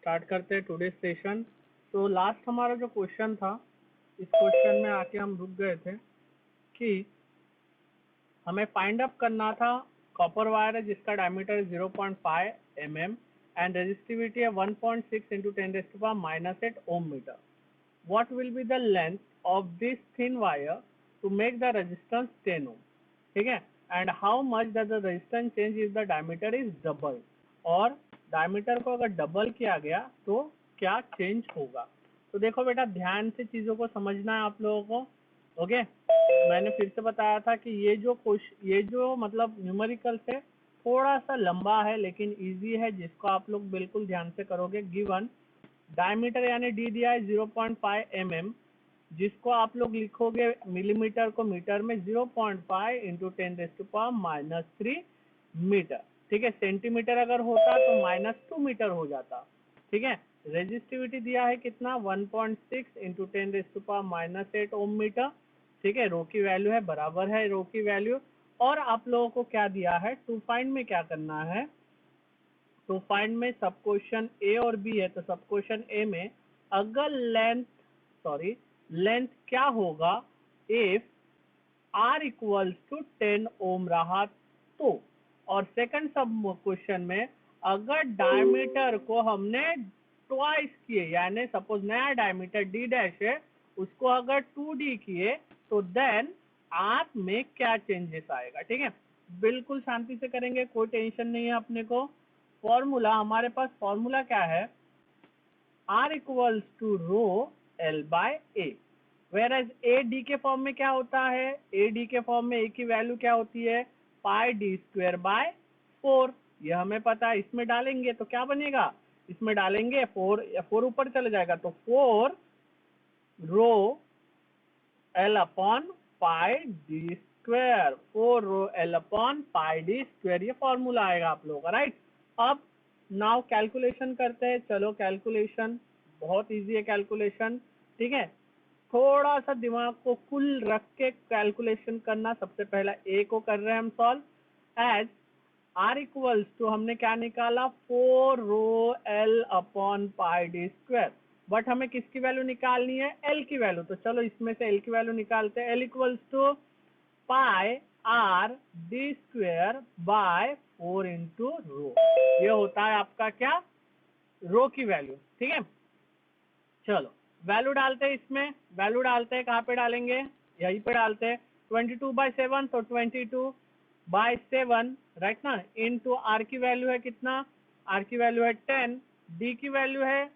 Start करते हैं today session. तो लास्ट हमारा जो क्वेश्चन था, इस क्वेश्चन में आके हम रुक गए थे कि हमें फाइंड अप करना था कॉपर वायर है जिसका डायमीटर है 0.5 mm एंड रेजिस्टिविटी है 1.6 into 10⁻⁻8 ohm meter. What will be the length of this thin wire to make the resistance 10 ohm? ठीक है, and how much does the resistance change if the diameter is double? और diameter को अगर double किया गया तो क्या change होगा? तो देखो बेटा, ध्यान से चीजों को समझना है आप लोगों को। ओके, मैंने फिर से बताया था कि ये जो मतलब न्यूमेरिकल है थोड़ा सा लंबा है लेकिन इजी है, जिसको आप लोग बिल्कुल ध्यान से करोगे। गिवन डायमीटर यानी डी दिया है 0.5 mm, जिसको आप लोग लिखोगे मिलीमीटर को मीटर में 0.5 इंटू 10⁻³ मीटर। ठीक है, सेंटीमीटर अगर होता तो -2 मीटर हो जाता। ठीक है, रेजिस्टिविटी दिया है कितना 1.6 इंटू 10⁻⁸ ओम मीटर। ठीक है, रो की वैल्यू है बराबर है रो की वैल्यू। और आप लोगों को क्या दिया है, टू फाइंड में क्या करना है, तो फाइंड में सब क्वेश्चन ए और बी है। तो सब क्वेश्चन ए में अगर लेंथ क्या होगा इफ आर इक्वल्स टू 10 ओम रहा तो, और सेकंड सब क्वेश्चन में अगर डायमीटर को हमने ट्वाइस किए, यानी सपोज नया डायमीटर डी डैश है उसको अगर 2d किए तो देन आर में क्या चेंजेस आएगा। ठीक है, बिल्कुल शांति से करेंगे, कोई टेंशन नहीं है अपने को। फॉर्मूला हमारे पास, फॉर्मूला क्या है, R equals to rho L by A. Whereas A D के फॉर्म में क्या होता है, ए डी के फॉर्म में ए की वैल्यू क्या होती है, पाई डी स्क्वायर बाय 4। ये हमें पता है, इसमें डालेंगे तो क्या बनेगा, इसमें डालेंगे 4 ऊपर चले जाएगा तो 4 रो L upon pi D square, 4 रो L upon pi D square, ये फॉर्मूला आएगा आप लोगों का। राइट, अब नाउ कैलकुलेशन करते हैं। चलो कैलकुलेशन बहुत इजी है कैलकुलेशन। ठीक है, थोड़ा सा दिमाग को कुल रख के कैलकुलेशन करना। सबसे पहला ए को कर रहे हैं हम solve. As R equals to हमने क्या निकाला 4 rho L upon pi D square, but हमें किसकी वैल्यू निकालनी है, एल की वैल्यू। तो चलो इसमें से एल की वैल्यू निकालते हैं। L equals to pi R D square by 4 into rho, ये होता है आपका क्या, रो की वैल्यू। ठीक है, चलो वैल्यू डालते हैं, इसमें वैल्यू डालते हैं, कहाँ पे डालेंगे, यहीं पे डालते हैं। 22/7 तो 22/7 राइट ना, इनटू आर की वैल्यू है कितना, आर की वैल्यू है 10, डी की वैल्यू है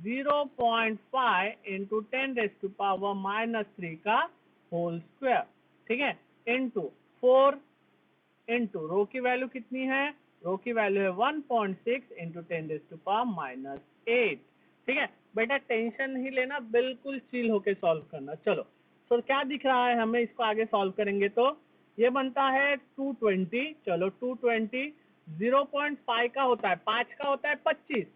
0.5 इंटू 10⁻³ का होल स्क्वायर। ठीक है, इंटू 4 इंटू रो की वैल्यू कितनी है, रो की वैल्यू है 1.6 इंटू 10⁻⁸। ठीक है बेटा, टेंशन नहीं लेना, बिल्कुल चिल होके सॉल्व करना। चलो तो क्या दिख रहा है हमें, इसको आगे सॉल्व करेंगे तो ये बनता है 220। चलो 220 0.5 का होता है 5 का होता है 25,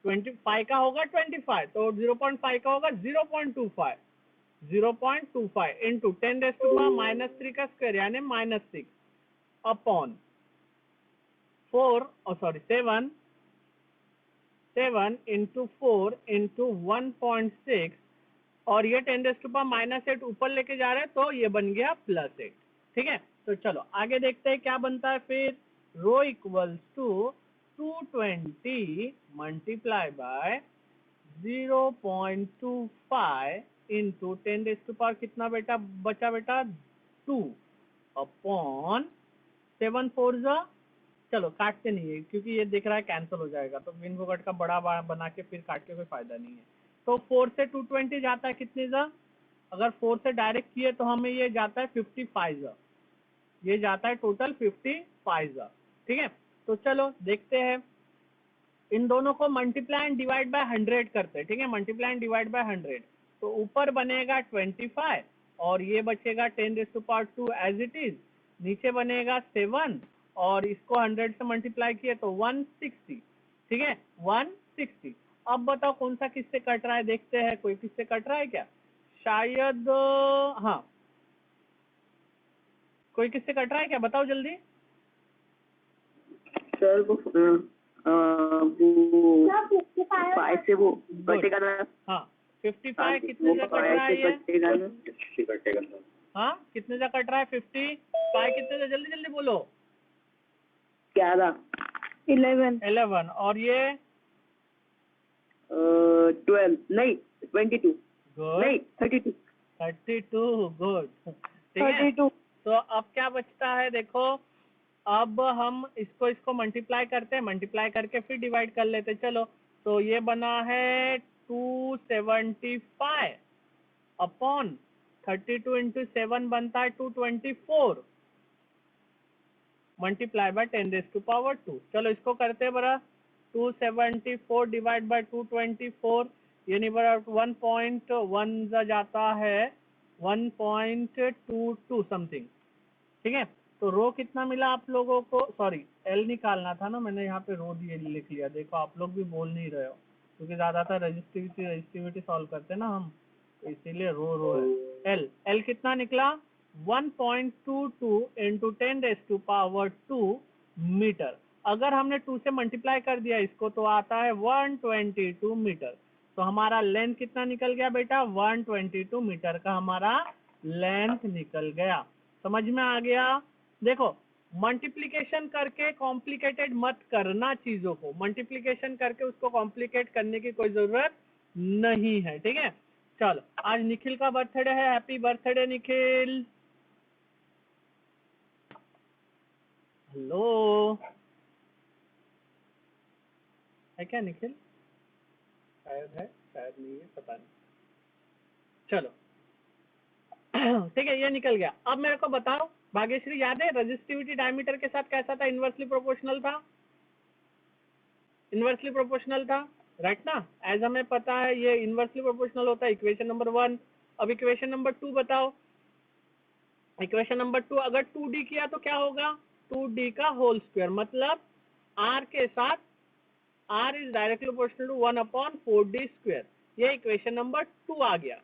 25 का होगा 25, तो 0.5 का होगा 0.25, 0.25 इंटू 10⁻³ का स्क्वायर यानी -6 अपॉन 7 इंटू 4 इंटू 1.6, और ये 10⁻⁸ ऊपर लेके जा रहे हैं तो ये बन गया +8। ठीक है, तो चलो आगे देखते हैं क्या बनता है फिर। Rho equals to 220 multiply by 0.25 into 10⁻, कितना बेटा बचा बेटा 2 अपॉन 7 4 जा, चलो काटते नहीं है क्योंकि ये दिख रहा है कैंसिल हो जाएगा, तो बिन फोकट का बड़ा बना के फिर काट के कोई फायदा नहीं है। तो 4 से 220 जाता है कितने जा, अगर 4 से डायरेक्ट किए तो हमें ये जाता है 55 जा, ये जाता है टोटल 55 जा। ठीक है, तो चलो देखते हैं, इन दोनों को मल्टीप्लाई एंड डिवाइड बाय 100 करते हैं। ठीक है, मल्टीप्लाई एंड डिवाइड बाय 100, तो ऊपर बनेगा 25 और ये बचेगा 10⁻² एज इट इज, नीचे बनेगा 7 और इसको 100 से मल्टीप्लाई किए तो 160। ठीक है 160। अब बताओ कौन सा किससे कट रहा है, देखते हैं कोई किससे कट रहा है क्या, शायद हाँ कोई किससे कट रहा है क्या, बताओ जल्दी। सर वो वो 5 से वो कटेगा ना। हाँ 55 कितने से कट रहा है ये? कटेगा ना। हाँ कितने से कट रहा है? 55 कितने से? जल्दी जल्दी बोलो। 11 11 और ये 12 नहीं 22 गुड नहीं 32 गुड ठीक है। तो अब क्या बचता है देखो, अब हम इसको मल्टीप्लाई करते हैं, मल्टीप्लाई करके फिर डिवाइड कर लेते। चलो तो ये बना है 275 अपॉन 32 इंटू 7 बनता है 224 मल्टीप्लाई बाय 10⁻²। चलो इसको करते हैं बरा। 274 डिवाइड बाय 224 यानी बरा 1.1 जाता है 1.22 समथिंग। ठीक है तो रो कितना मिला आप लोगों को? सॉरी एल निकालना था ना, मैंने यहाँ पे रो दिए लिख लिया। देखो आप लोग भी बोल नहीं रहे हो क्योंकि ज्यादातर रजिस्टिविटी सॉल्व करते हैं ना हम, तो इसीलिए रो है। एल कितना निकला? 1.22 इंटू 10⁻²। मीटर। अगर हमने 2 से मल्टीप्लाई कर दिया इसको तो आता है 122 मीटर। तो हमारा लेंथ कितना निकल गया बेटा? 122 मीटर का हमारा लेंथ निकल गया। समझ में आ गया? देखो मल्टीप्लिकेशन करके कॉम्प्लिकेटेड मत करना चीजों को, मल्टीप्लिकेशन करके उसको कॉम्प्लिकेट करने की कोई जरूरत नहीं है। ठीक है चलो आज निखिल का बर्थडे है, हैप्पी बर्थडे निखिल। हेलो है क्या निखिल? शायद है शायद नहीं है, पता नहीं। चलो ठीक है ये निकल गया। अब मेरे को बताओ भाग्यश्री, याद है रजिस्टिविटी डायमीटर के साथ कैसा था? इनवर्सली प्रोपोर्शनल था, इनवर्सली प्रोपोर्शनल था राइट ना? एज हमें पता है ये इनवर्सली प्रोपोर्शनल होता है, इक्वेशन नंबर 1। अब इक्वेशन नंबर 2 बताओ। इक्वेशन नंबर 2 अगर 2d किया तो क्या होगा? 2d का होल स्क्वायर, मतलब r के साथ r is directly proportional to 1/4d²। ये इक्वेशन नंबर 2 आ गया।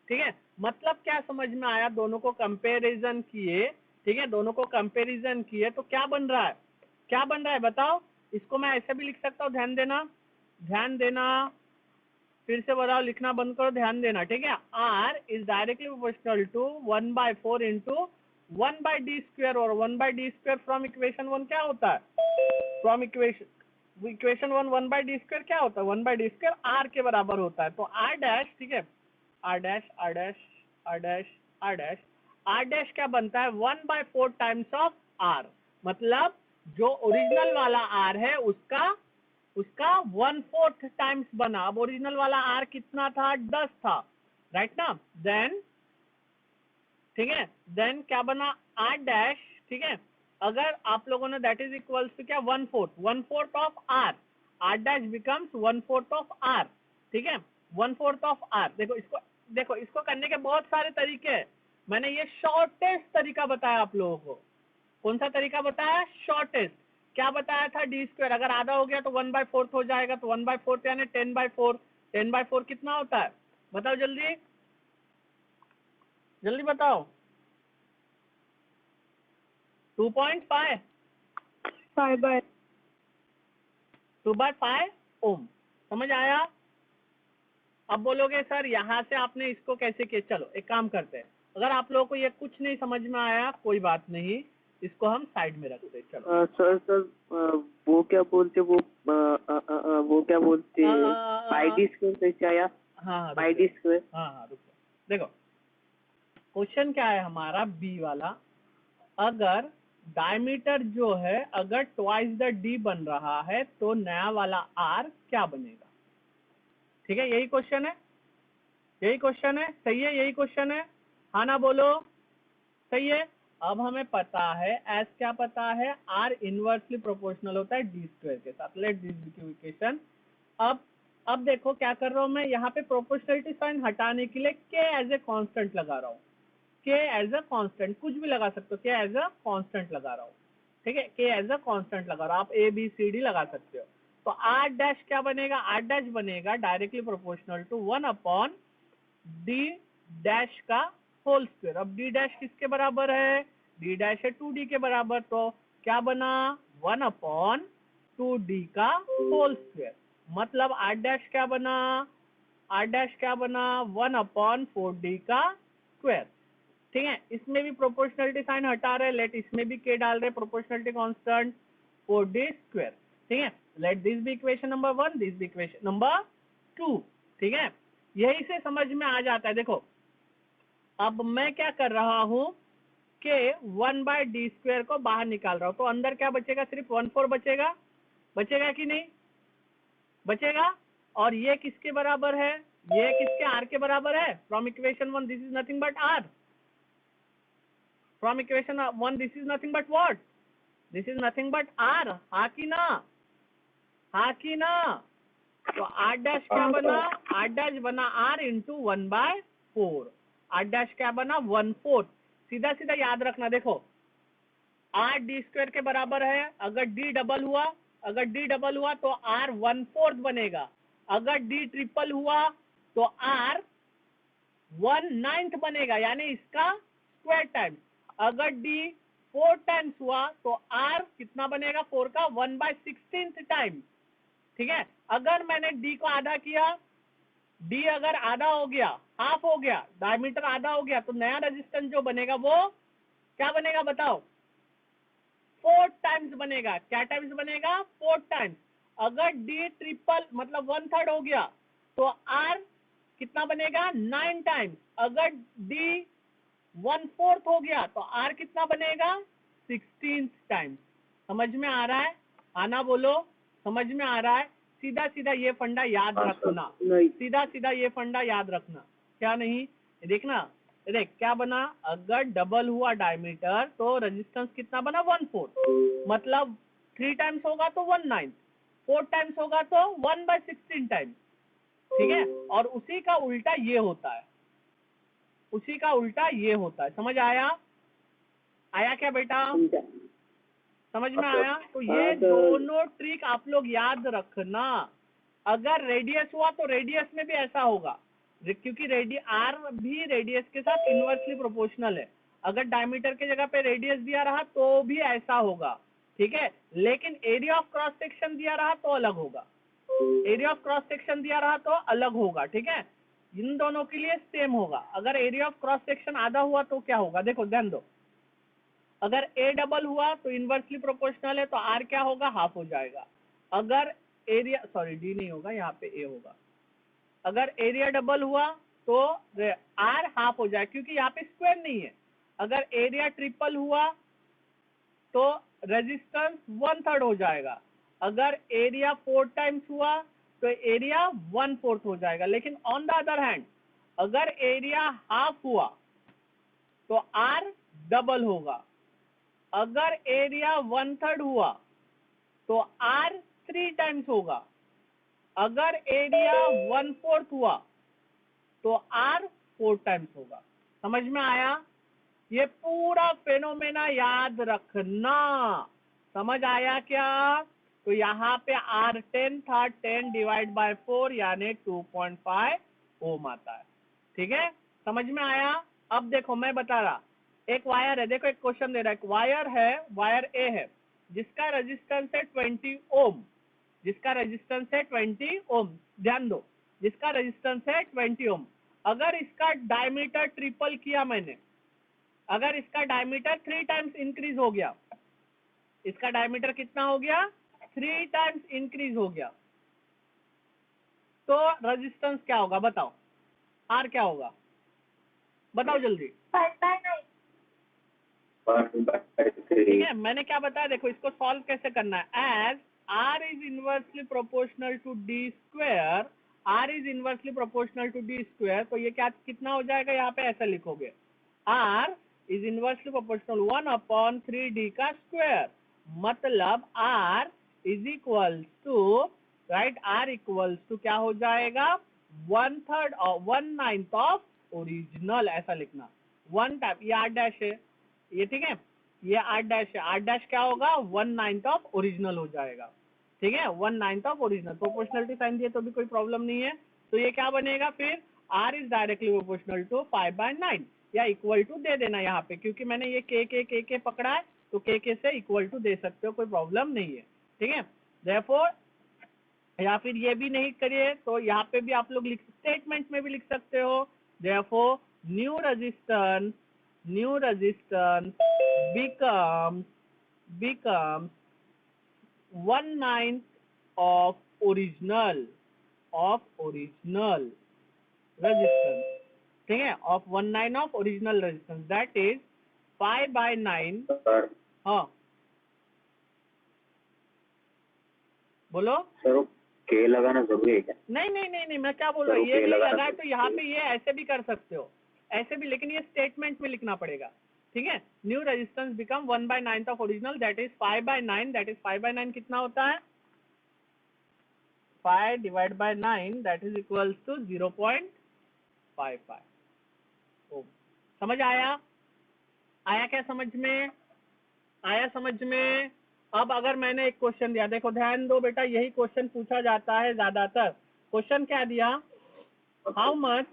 ठीक है मतलब क्या समझ में आया? दोनों को कंपैरिजन किए, ठीक है दोनों को कंपैरिजन किए तो क्या बन रहा है? क्या बन रहा है बताओ? इसको मैं ऐसे भी लिख सकता हूँ, ध्यान देना, ध्यान देना, फिर से बताओ, लिखना बंद करो, ध्यान देना। ठीक है r is directly proportional to 1/4 into 1/d² और 1/d² फ्रॉम इक्वेशन 1 क्या होता है? फ्रॉम इक्वेशन 1/d² क्या होता है? 1/d² r के बराबर होता है। तो r डैश, ठीक है r dash r dash r dash r dash r dash क्या बनता है? 1/4 टाइम्स ऑफ r, मतलब जो ओरिजिनल वाला r है उसका 1/4 टाइम्स बना। अब ओरिजिनल वाला r कितना था? 10 था राइट ना? देन ठीक है देन क्या बना? r डैश, ठीक है अगर आप लोगों ने दैट इज इक्वल्स टू क्या? 1/4 of r, r dash becomes 1/4 of r। ठीक है 1/4 ऑफ r। देखो इसको करने के बहुत सारे तरीके हैं, मैंने ये शॉर्टेस्ट तरीका बताया आप लोगों को। कौन सा तरीका बताया? शॉर्टेस्ट। क्या बताया था? d², अगर आधा हो गया तो 1/4 हो जाएगा, तो 1/4 यानी 10/4। 10/4 कितना होता है बताओ? जल्दी जल्दी बताओ। 2.5 2/5 ओम। समझ आया? अब बोलोगे सर यहाँ से आपने इसको कैसे किया? चलो एक काम करते हैं, अगर आप लोगों को ये कुछ नहीं समझ में आया कोई बात नहीं, इसको हम साइड में रखते हैं। चलो सर वो क्या बोलते, वो क्या बोलते πd² कैसे आया? हाँ πd²। हाँ रुको, देखो क्वेश्चन क्या है हमारा बी वाला, अगर डायमीटर जो है अगर ट्वाइस द डी बन रहा है तो नया वाला आर क्या बनेगा? ठीक है यही क्वेश्चन है, यही क्वेश्चन है, सही है यही क्वेश्चन है, हाँ ना बोलो? सही है। अब हमें पता है एस क्या पता है? आर इनवर्सली प्रोपोर्शनल होता है d² के साथ। Let this equation. अब देखो क्या कर रहा हूं मैं यहाँ पे, प्रोपोर्शनलिटी साइन हटाने के लिए के एज ए कांस्टेंट लगा रहा हूँ। के एज अ कांस्टेंट कुछ भी लगा सकते हो, के एज अ कांस्टेंट लगा रहा हूँ। ठीक है के एज अ कांस्टेंट लगा रहा हूँ, आप ABCD लगा सकते हो। तो आर डैश क्या बनेगा? आर डैश बनेगा directly proportional to 1/d dash का होल स्क्वायर। अब d डैश किसके बराबर है? d डैश है 2d के बराबर, तो क्या बना? 1/2 2d का होल स्क्वायर, मतलब r डैश क्या बना, r डैश क्या बना 1/4d का स्क्वायर। ठीक है, इसमें भी प्रोपोर्शनलिटी साइन हटा रहे, लेट इसमें भी k डाल रहे, प्रोपोर्शनलिटी कांस्टेंट 4d स्क्वायर। ठीक है, let this be equation number 1, this be equation number 2। ठीक है, यही से समझ में आ जाता है। देखो अब मैं क्या कर रहा हूं कि 1/d स्क्वायर को बाहर निकाल रहा हूं, तो अंदर क्या बचेगा, सिर्फ 1/4 बचेगा, बचेगा कि नहीं बचेगा। और ये किसके बराबर है, ये किसके r के बराबर है, from equation 1 this is nothing but r, from equation 1 this is nothing but what, this is nothing but r। हाँ की ना, हाँ की ना। तो r डैश क्या बना, r डैश बना r इंटू 1/4, r डैश क्या बना 1/4। सीधा सीधा याद रखना, देखो r d स्क्वायर के बराबर है, अगर d डबल हुआ, अगर d डबल हुआ तो r 1/4 बनेगा, अगर d ट्रिपल हुआ तो r 1/9 बनेगा, यानी इसका स्क्वायर टाइम्स। अगर d 4 टाइम्स हुआ तो r कितना बनेगा, 4 का 1/16 टाइम्स। ठीक है, अगर मैंने d को आधा किया, d अगर आधा हो गया, हाफ हो गया, डायमीटर आधा हो गया, तो नया रेजिस्टेंस जो बनेगा वो क्या बनेगा बताओ, 4 टाइम्स बनेगा। क्या टाइम्स बनेगा, 4 टाइम्स। अगर d ट्रिपल मतलब 1/3 हो गया तो r कितना बनेगा 9 टाइम्स। अगर d 1/4 हो गया तो r कितना बनेगा 16 टाइम्स। समझ में आ रहा है, आना बोलो, समझ में आ रहा है। सीधा सीधा ये फंडा याद रखना, सीधा सीधा ये फंडा याद रखना। क्या नहीं, देखना, देख क्या बना, अगर डबल हुआ डायमीटर तो रेजिस्टेंस कितना बना 1/4, मतलब 3 टाइम्स होगा तो 1/9, 4 टाइम्स होगा तो 1/16 टाइम्स। ठीक है, और उसी का उल्टा ये होता है, उसी का उल्टा ये होता है। समझ आया, आया क्या बेटा, समझ में आया। तो ये दोनों ट्रिक आप लोग याद रखना। अगर रेडियस हुआ तो रेडियस में भी ऐसा होगा, क्योंकि आर भी रेडियस के साथ इनवर्सली प्रोपोर्शनल है। अगर डायमीटर के जगह पे रेडियस दिया रहा तो भी ऐसा होगा। ठीक है, लेकिन एरिया ऑफ क्रॉस सेक्शन दिया रहा तो अलग होगा, एरिया ऑफ क्रॉस सेक्शन दिया रहा तो अलग होगा। ठीक है, इन दोनों के लिए सेम होगा। अगर एरिया ऑफ क्रॉस सेक्शन आधा हुआ तो क्या होगा, देखो ध्यान दो, अगर ए डबल हुआ तो इनवर्सली प्रोपोर्शनल है तो आर क्या होगा, हाफ हो जाएगा। अगर एरिया, सॉरी डी नहीं होगा, यहाँ पे ए होगा। अगर एरिया डबल हुआ तो आर हाफ हो जाए, क्योंकि यहाँ पे स्क्वायर नहीं है। अगर एरिया ट्रिपल हुआ तो रेजिस्टेंस 1/3 हो जाएगा। अगर एरिया 4 टाइम्स हुआ तो एरिया 1/4 हो जाएगा। लेकिन ऑन द अदर हैंड अगर एरिया हाफ हुआ तो आर डबल होगा। अगर एरिया 1/3 हुआ तो आर 3 टाइम्स होगा। अगर एरिया 1/4 हुआ तो आर 4 टाइम्स होगा। समझ में आया, ये पूरा फेनोमेना याद रखना। समझ आया क्या, तो यहाँ पे R10 था, 10 डिवाइड बाय 4 यानी 2.5 ओम आता है। ठीक है, समझ में आया। अब देखो मैं बता रहा, एक वायर है, देखो एक क्वेश्चन दे रहा है, एक वायर है, वायर ए है जिसका रेजिस्टेंस है 20 ओम, जिसका रेजिस्टेंस है 20 ओम, ध्यान दो, जिसका रेजिस्टेंस है 20 ओम। अगर इसका डायमीटर ट्रिपल किया मैंने, अगर इसका डायमीटर 3 टाइम्स इंक्रीज हो गया, इसका डायमीटर कितना हो गया 3 टाइम्स इंक्रीज हो गया, तो रेजिस्टेंस क्या होगा बताओ, आर क्या होगा बताओ जल्दी। ठीक है, मैंने क्या बताया, देखो इसको सॉल्व कैसे करना है। As R is inversely proportional to D square, R is inversely proportional to D square, तो ये क्या कितना हो जाएगा, यहाँ पे ऐसा लिखोगे, are is inversely proportional 1/3d का स्क्वायर, मतलब R is equal to, right, R equals to क्या हो जाएगा 1/3 और 1/9 ऑफ ओरिजिनल, ऐसा लिखना। 1 टाइप ये आर डैश है, ये ठीक है, ये आर डैश है, आर डैश क्या होगा 1/9 ऑफ ओरिजिनल हो जाएगा। ठीक है, 1/9 ऑफ ओरिजिनल, प्रोपोर्शनलिटी साइन दिए तो भी कोई प्रॉब्लम नहीं है। तो ये क्या बनेगा फिर, R is directly proportional to 5/9 या इक्वल टू दे देना यहाँ पे, क्योंकि मैंने ये के पकड़ा है तो के से इक्वल टू दे सकते हो, कोई प्रॉब्लम नहीं है। ठीक है, देयरफॉर, या फिर ये भी नहीं करिए तो यहाँ पे भी आप लोग स्टेटमेंट में भी लिख सकते हो। Therefore new resistance becomes 1/9 of original resistance, ठीक है, of 1/9 of original resistance, that is 5/9। Sir हाँ बोलो। सर वो के लगाना जरूरी है क्या? नहीं नहीं नहीं नहीं, मैं क्या बोल रहा हूँ, ये Okay, नहीं लगाना लगा है तो यहाँ चाहिए। पे ये ऐसे भी कर सकते हो, ऐसे भी, लेकिन ये स्टेटमेंट में लिखना पड़ेगा, ठीक है। New resistance become 1/9 of original, that is 5/9, that is 5/9 कितना होता है, 5 divide by 9, that is equals to 0.55 ohm. समझ आया? आया क्या समझ में? आया समझ में? अब अगर मैंने एक क्वेश्चन दिया, देखो ध्यान दो बेटा, यही क्वेश्चन पूछा जाता है ज्यादातर। क्वेश्चन क्या दिया, how much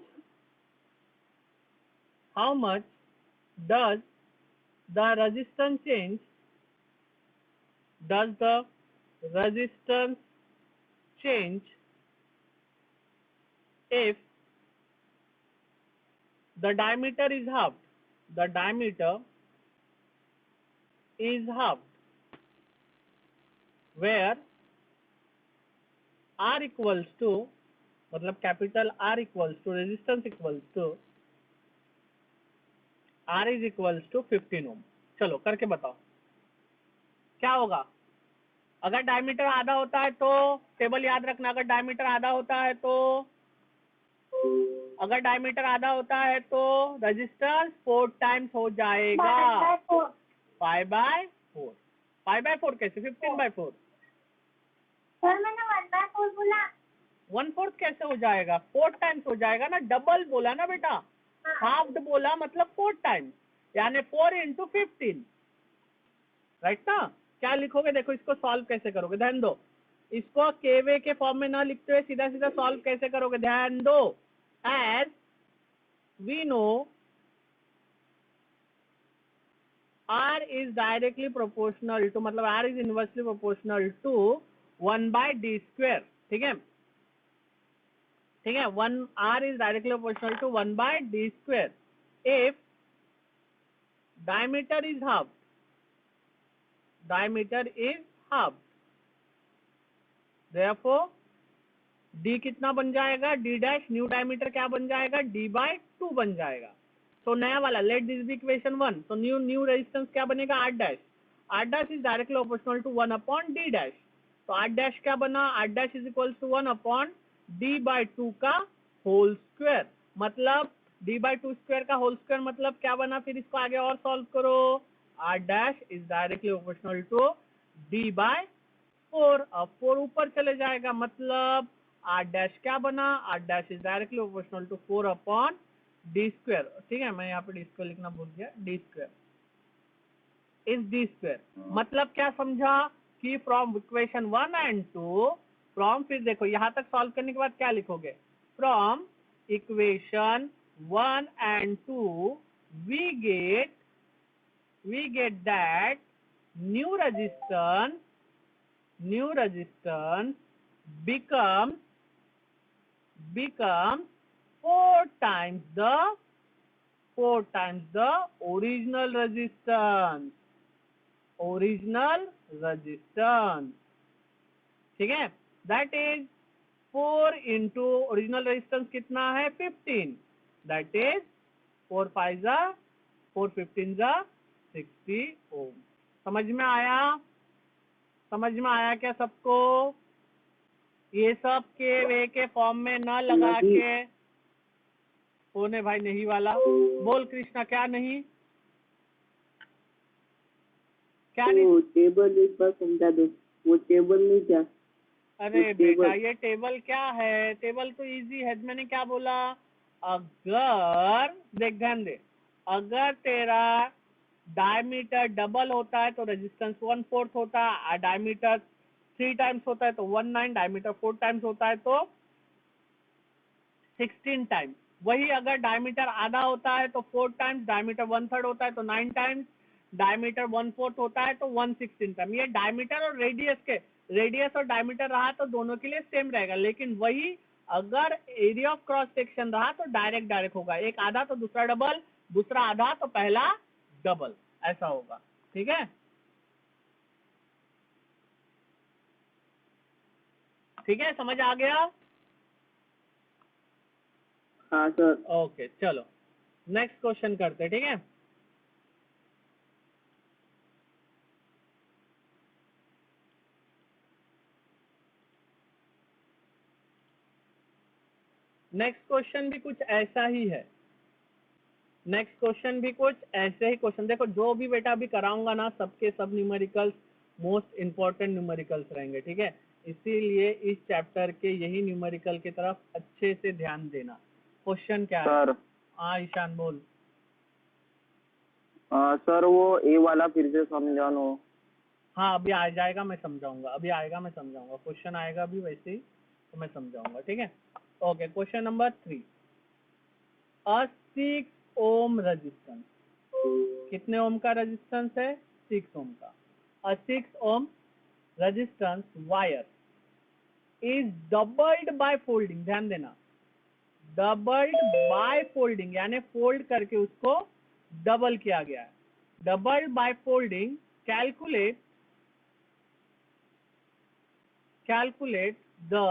does the resistance change, does the resistance change if the diameter is halved, the diameter is halved, where R equals to, मतलब capital R equals to, resistance equals to, R is equals to 15 ओम। चलो करके बताओ क्या होगा। अगर diameter आधा होता है तो टेबल याद रखना, अगर डायमीटर आधा होता है तो, अगर डायमीटर आधा होता है तो रेजिस्टेंस 4 टाइम्स हो जाएगा 5/4। 5/4 कैसे, 15/4? सर मैंने 1/4 बोला। 1/4 कैसे हो जाएगा, 4 टाइम्स हो जाएगा ना, डबल बोला ना बेटा, हाफ बोला मतलब 4 टाइम्स, यानी 4 into 15, राइट ना। क्या लिखोगे, देखो इसको सॉल्व कैसे करोगे, ध्यान दो, इसको केवे के फॉर्म में ना लिखते हुए सीधा सीधा सॉल्व कैसे करोगे, ध्यान दो। As we know R is directly proportional to, मतलब R is inversely proportional to 1/d², ठीक है, ठीक है, 1 R is directly proportional to 1/d²। if diameter is halved, therefore d कितना बन जाएगा, d डैश, न्यू डायमीटर क्या बन जाएगा, d/2 बन जाएगा। तो नया वाला, लेट दिस बी इक्वेशन 1, तो न्यू रेजिस्टेंस क्या बनेगा, R dash is directly proportional to 1 upon d dash, तो R डैश क्या बना, R dash is equal to 1 upon d/2 का होल स्क्वायर, मतलब d/2 स्क्वायर का होल स्क्वायर मतलब क्या बना, फिर इसको आगे और सॉल्व करो, R dash is directly proportional to d/4, अब 4 ऊपर चले जाएगा, मतलब R डैश क्या बना, R dash is directly proportional to 4 upon d², ठीक है, मैं यहाँ पे d² लिखना भूल गया, d² इज d², मतलब क्या समझा कि फ्रॉम इक्वेशन 1 and 2, फ्रॉम, फिर देखो यहाँ तक सॉल्व करने के बाद क्या लिखोगे, from equation 1 and 2 we get that new resistance becomes 4 times the original resistance, ठीक है, that is 4 into original resistance कितना है, 15, that is 4 5 4 15 60 ओम। समझ में आया क्या सबको? ये सब के वे के फॉर्म में न लगा के, होने भाई नहीं वाला, बोल कृष्णा, क्या नहीं, क्या नहीं, वो टेबल एक बार समझा दो, वो टेबल नहीं क्या? अरे वो बेटा टेबल। ये टेबल क्या है, टेबल तो इजी है, मैंने क्या बोला, अगर देख ध्यान दे, अगर तेरा डायमीटर डबल होता है तो रेजिस्टेंस 1/4 होता है, डायमीटर 3 टाइम्स होता है तो 1/9, डायमीटर 4 टाइम्स होता है तो 16 टाइम्स। वही अगर डायमीटर आधा होता है तो 4 टाइम्स, डायमीटर 1/3 होता है तो 9 टाइम्स, डायमीटर 1/4 होता है तो 1/16 ये डायमीटर और रेडियस और डायमीटर रहा तो दोनों के लिए सेम रहेगा, लेकिन वही अगर एरिया ऑफ क्रॉस सेक्शन रहा तो डायरेक्ट होगा, एक आधा तो दूसरा डबल, दूसरा आधा तो पहला डबल, ऐसा होगा। ठीक है, ठीक है, समझ आ गया? हाँ सर। ओके, चलो नेक्स्ट क्वेश्चन करते हैं। ठीक है, नेक्स्ट क्वेश्चन भी कुछ ऐसा ही है। नेक्स्ट क्वेश्चन भी कुछ ऐसे ही क्वेश्चन, देखो जो भी बेटा अभी कराऊंगा ना सबके सब न्यूमेरिकल्स मोस्ट इंपॉर्टेंट न्यूमेरिकल्स रहेंगे। ठीक है, इसीलिए इस चैप्टर के यही न्यूमेरिकल की तरफ अच्छे से ध्यान देना। क्वेश्चन क्या है? सर हाँ ईशान बोल। सर वो ए वाला फिर से समझानो। हाँ अभी आ जाएगा, मैं समझाऊंगा, अभी आएगा मैं समझाऊंगा, क्वेश्चन आएगा अभी वैसे ही तो मैं समझाऊंगा। ठीक है, ओके, क्वेश्चन नंबर 3, अ 6 ओम रेजिस्टेंस, कितने ओम का रेजिस्टेंस है? 6 ओम का। अ 6 ohm resistance wire is doubled by folding, ध्यान देना, डबल्ड बाय फोल्डिंग यानी फोल्ड करके उसको डबल किया गया है। Doubled by folding, calculate the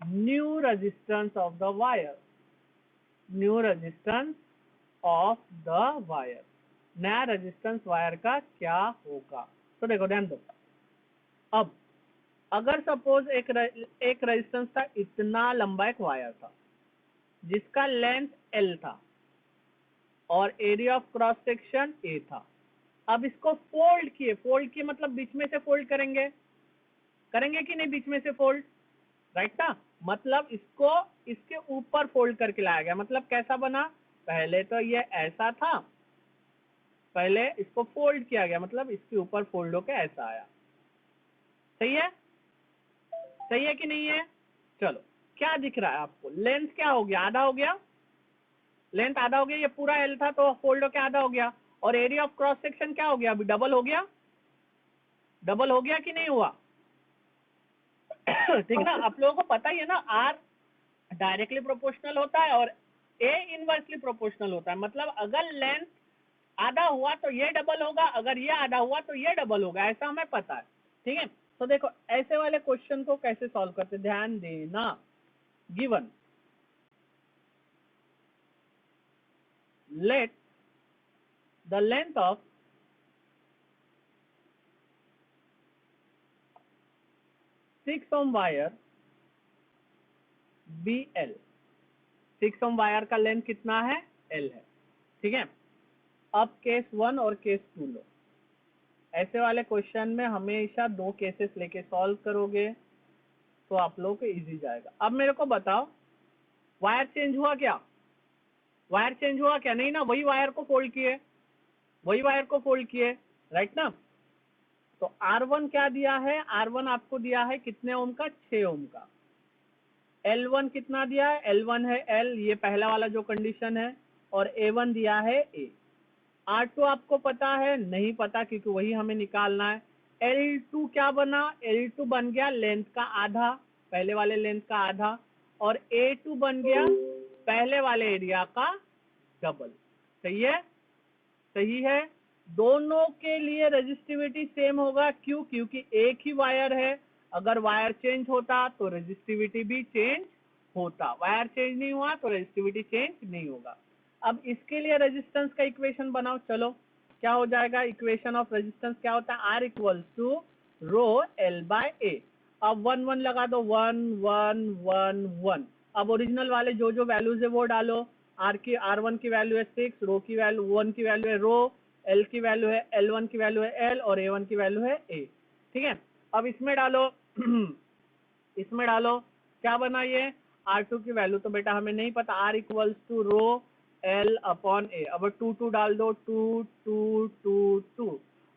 new resistance of the wire, new resistance of the wire, नया रेजिस्टेंस वायर का क्या होगा? तो देखो ध्यान दो, अब अगर सपोज एक रेजिस्टेंस था, इतना लंबा एक वायर था जिसका लेंथ L था और area of cross section A था। अब इसको फोल्ड किए मतलब बीच में से फोल्ड करेंगे कि नहीं, बीच में से फोल्ड, राइट ना, मतलब इसको इसके ऊपर फोल्ड करके लाया गया। मतलब कैसा बना? पहले तो ये ऐसा था, पहले इसको फोल्ड किया गया, मतलब इसके ऊपर फोल्ड होके ऐसा आया। सही है? सही है कि नहीं है? चलो, क्या दिख रहा है आपको? लेंथ क्या हो गया? आधा हो गया, लेंथ आधा हो गया, ये पूरा एल था तो फोल्ड होके आधा हो गया। और एरिया ऑफ क्रॉस सेक्शन क्या हो गया? अभी डबल हो गया, डबल हो गया कि नहीं हुआ? ठीक है ना, आप लोगों को पता ही है ना, आर डायरेक्टली प्रोपोर्शनल होता है और ए इनवर्सली प्रोपोर्शनल होता है। मतलब अगर लेंथ आधा हुआ तो ये डबल होगा, अगर ये आधा हुआ तो ये डबल होगा, ऐसा हमें पता है। ठीक है, तो देखो ऐसे वाले क्वेश्चन को कैसे सॉल्व करते, ध्यान देना। Given let the length of six ohm wire be L, 6 ohm wire का लेंथ कितना है? L है। ठीक है, अब केस 1 और केस 2 लो। ऐसे वाले क्वेश्चन में हमेशा 2 केसेस लेके सॉल्व करोगे तो आप लोगों को इजी जाएगा। अब मेरे को बताओ, वायर चेंज हुआ क्या? वायर चेंज हुआ क्या? नहीं ना, वही वायर को फोल्ड किए, वही वायर को फोल्ड किए, राइट ना। तो R1 क्या दिया है? R1 आपको दिया है कितने ओम का? 6 ओम का। L1 कितना दिया है? L1 है L, ये पहला वाला जो कंडीशन है, और A1 दिया है A। R2 आपको पता है? नहीं पता, क्योंकि वही हमें निकालना है। L2 क्या बना? L2 बन गया लेंथ का आधा, पहले वाले लेंथ का आधा, और A2 बन गया पहले वाले एरिया का डबल। सही है? सही है। दोनों के लिए रेजिस्टिविटी सेम होगा, क्यों? क्योंकि एक ही वायर है, अगर वायर चेंज होता तो रेजिस्टिविटी भी चेंज होता, वायर चेंज नहीं हुआ तो रेजिस्टिविटी चेंज नहीं होगा। अब इसके लिए रेजिस्टेंस का इक्वेशन बनाओ। चलो, क्या हो जाएगा? इक्वेशन ऑफ रेजिस्टेंस क्या होता है? R equals to rho L by A। अब 1 1 लगा दो, 1 1 1 1। अब ओरिजिनल वाले जो जो वैल्यूज है वो डालो। R1 की वैल्यू है 6, रो की वैल्यू 1 की वैल्यू है रो, L की वैल्यू है L1 की वैल्यू है L, और A1 की वैल्यू है A। ठीक है, अब इसमें डालो इसमें डालो, क्या बना ये? R2 की वैल्यू तो बेटा हमें नहीं पता, R equals to rho L upon A। अब 2 2 डाल दो, 2 2 2 2।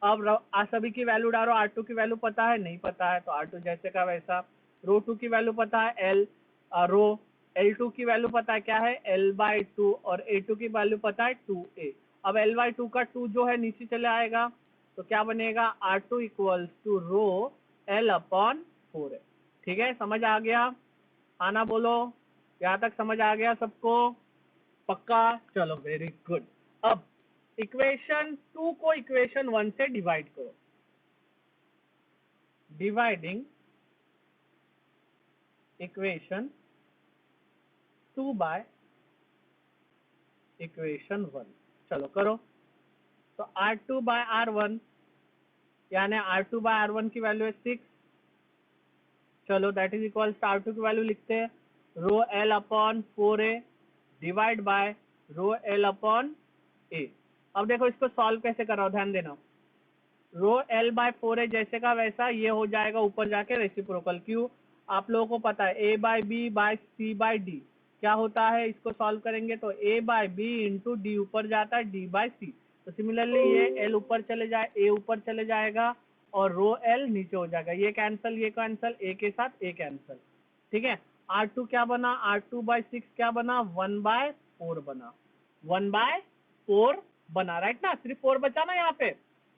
अब सभी की वैल्यू डालो, R2 की वैल्यू पता है? नहीं पता है, तो R2 जैसे का वैसा। रो 2 की वैल्यू पता है L, रो L2 की वैल्यू पता है क्या है? L बाय 2, और A2 की वैल्यू पता है 2A। अब L/2 का 2 जो है नीचे चले आएगा, तो क्या बनेगा R2 equals to row L/4 है। ठीक है, समझ आ गया? आना बोलो, यहाँ तक समझ आ गया सबको? पक्का? चलो वेरी गुड। अब इक्वेशन 2 को इक्वेशन 1 से डिवाइड करो। डिवाइडिंग इक्वेशन 2 बाय इक्वेशन 1, चलो करो। तो R2 बाय R1 यानी R2 बाय R1 की वैल्यू है 6। चलो दैट इज इक्वल R2 की वैल्यू लिखते हैं रो L/4A divide by row L/A। अब देखो इसको सॉल्व कैसे करो, ध्यान देना। रो L/4A जैसे का वैसा ये हो जाएगा ऊपर जाके रेसिप्रोकल। क्यों? आप लोगों को पता है A/B/C/D क्या होता है। इसको सॉल्व करेंगे तो A/B इंटू D ऊपर जाता है D/C। तो सिमिलरली ये L ऊपर चले जाए, A ऊपर चले जाएगा और रो L नीचे हो जाएगा। ये कैंसल, ये कैंसल, A के साथ A कैंसल। ठीक है, R2 क्या बना? R2/6 क्या बना? 1/4 बना। 1/4 बना, राइट ना? सिर्फ 4 बचा ना यहाँ पे,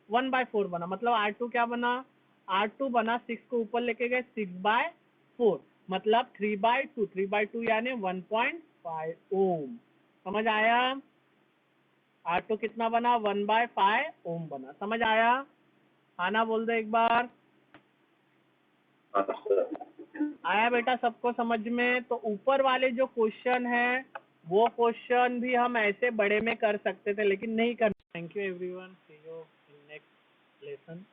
1/4 बना। मतलब R2 क्या बना? R2 बना 6 को ऊपर लेके गए 6/4, मतलब 3/2। 3/2 यानी 1.5 ओम। समझ आया? R2 कितना बना? 1/5 ओम बना। समझ आया? आना बोल दो एक बार। आया बेटा सबको समझ में? तो ऊपर वाले जो क्वेश्चन है वो क्वेश्चन भी हम ऐसे बड़े में कर सकते थे, लेकिन नहीं कर। Thank you everyone, see you in next lesson.